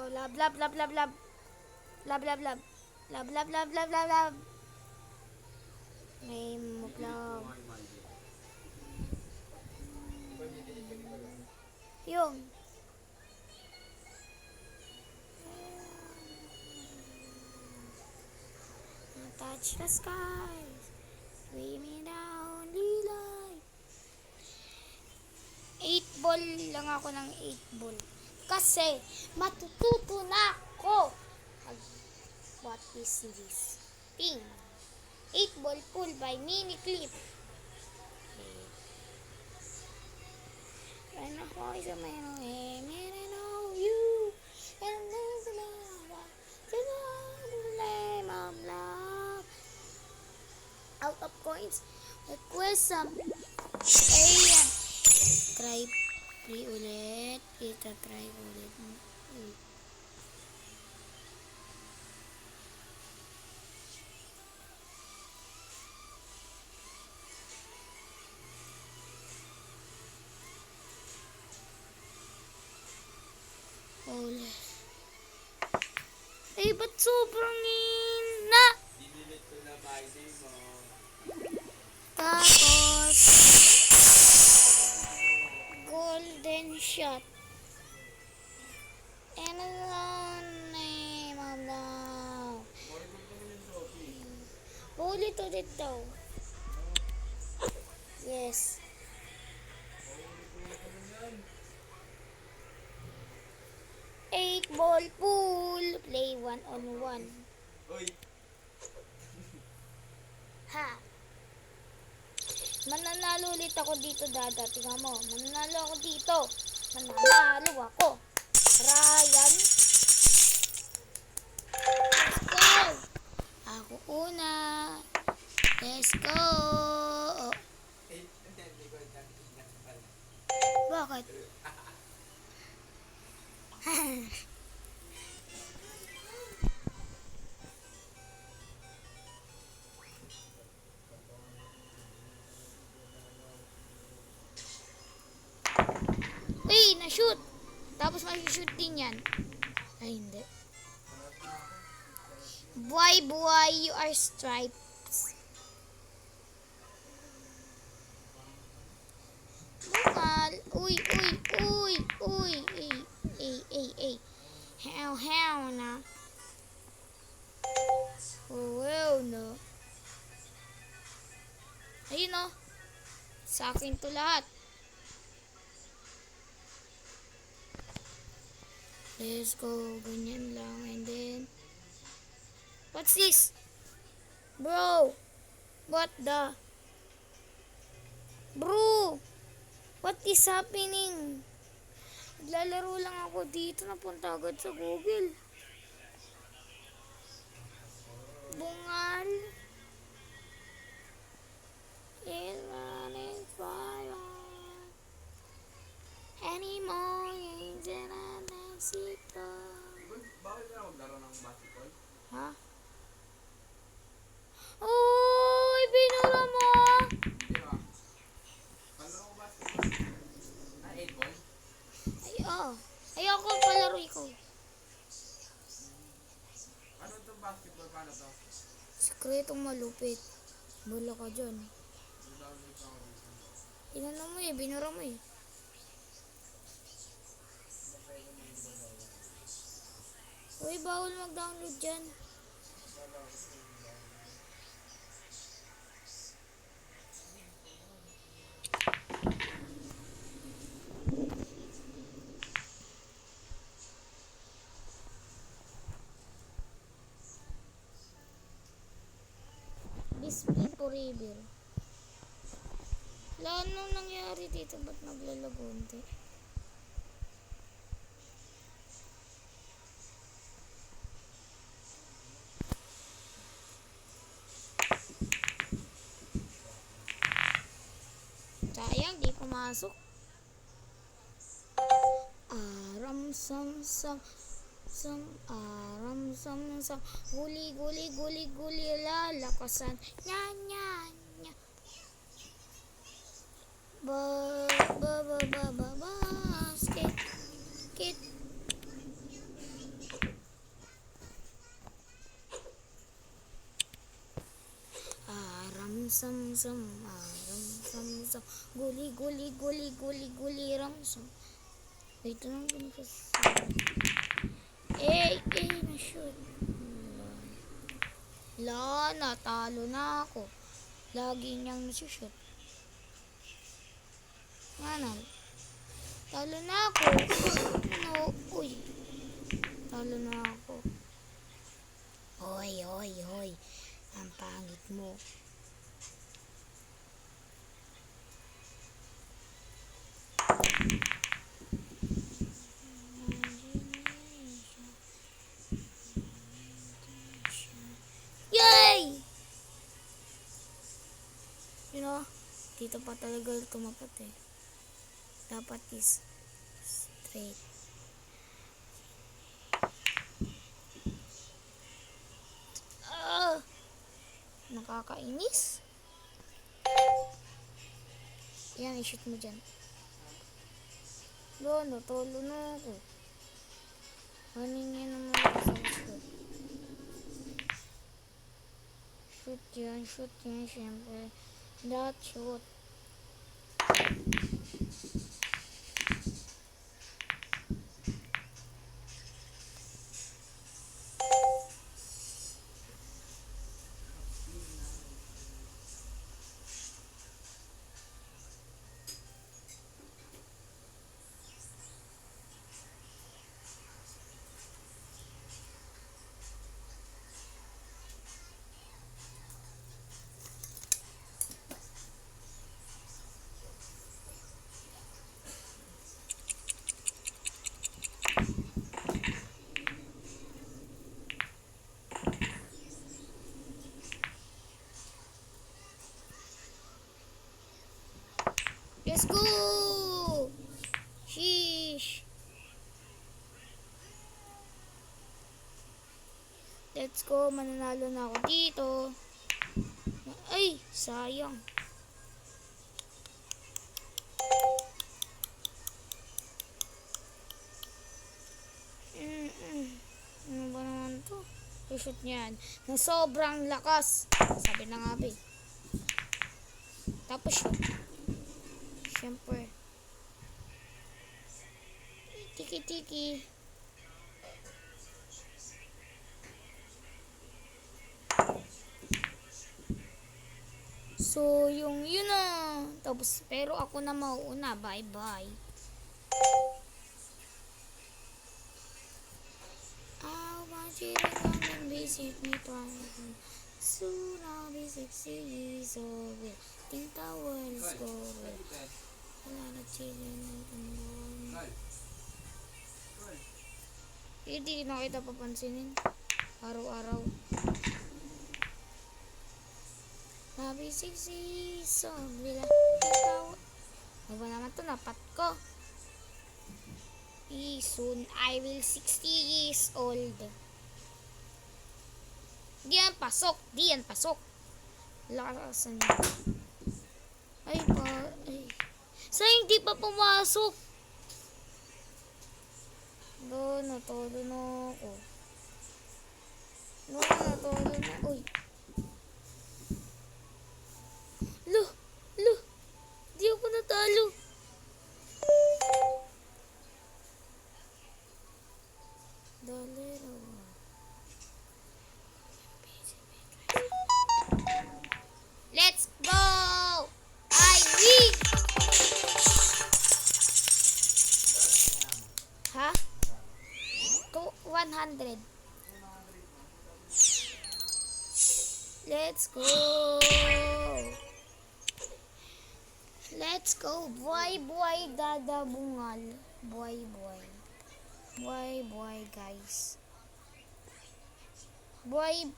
Lab, lab, lab, lab, lab. Lab, lab, lab. Lab, lab, lab, lab, lab, lab. Name of love. Yung. Touch the skies. Swimming down light. 8 ball lang ako ng 8 ball. Kasi matututo na ako. What is this thing? 8 ball pull by mini clip. Right now, is a man know you. And there's a love. The name of love. Out of coins. Request some. Ayan. Try free ulit. Kita try ulit. Ulit. Eh, ba't sobrang hina? Dinilit ko na birthday mo. Tapos, golden shot. And the name of love. Ulit daw. Yes. Eight ball pool. Play 1-on-1. Uy! Ha. Mananalo ulit ako dito, Dada. Tingnan mo. Mananalo ako dito. Mananalo ako. Ryan. Let's go. Ako una. Let's go. Hindi ko ingat pala. Bakit? Uy, na-shoot. Tapos mag-shoot din yan. Ay, hindi. Boy, you are stripes. Bukal. Uy. How na. Wow, no. Ayun, no. Sa akin to lahat. Let's go. Ganyan lang. And then, what's this? Bro. What the? Bro. What is happening? Naglalaro lang ako dito. Napunta agad sa Google. Bungal. It's running fire. Anymore games and I'm not sick. Bakit na maglaro ng basketball? Ha? Uy, binura mo! Di ba? Palaro ko basketball. 8 ball? Ay, oh. Ayoko palaro ko. Ano itong basketball? Paano to? Sekretong malupit. Bula ka dyan. Download ako dito. Inano mo eh, binura mo eh. Uy, bawal mag-download dyan. Display forever. Wala nang nangyari dito, ba't naglalago unti? Sayang, di pumasok. Aram sam sam sam aram sam sam guli lalakasan nya nya nya basket kit sam, sam. Guli, guli, guli, guli, guli, ramsam. Wait lang, ganun. Na-shoot. La, natalo na ako. Lagi niyang nasushoot. Ano? Talo na ako. Ano? Uy. Talo na ako. Hoy, hoy, hoy. Ang pangit mo. Yay! You know, dito pa talaga tumapat eh. Dapat is straight. Nakakainis. Yan, i-shoot mo dyan. Natalo na ako. Ano niya naman ako sa shoot? Shoot yan, syempre. That shoot. Let's go! Sheesh! Let's go, mananalo na ako dito. Ay, sayang. Ano ba naman to? I-shoot niyan. Na sobrang lakas. Sabi na nga ba eh. Tapos shoot. Siyempre. Tiki-tiki. So, yun na. Tapos, pero ako na mauuna. Bye-bye. I want you to come and visit me twice. Soon I'll be 60 years old. Think the world is going. Wala na children in hindi na kita papansinin. Araw-araw. Happy 60 years old. Ano ba naman to? Napat ko. Soon I will 60 years old. Di yan pasok. Lakasan niya. Ay. Sa hindi pa pumasok. Natolo na ako. Natolo na. Uy. Lo. Di ako natalo. Let's go! I win! Ha? 100. Let's go! Let's go! Buhay dadabungal. Buhay guys. Bye.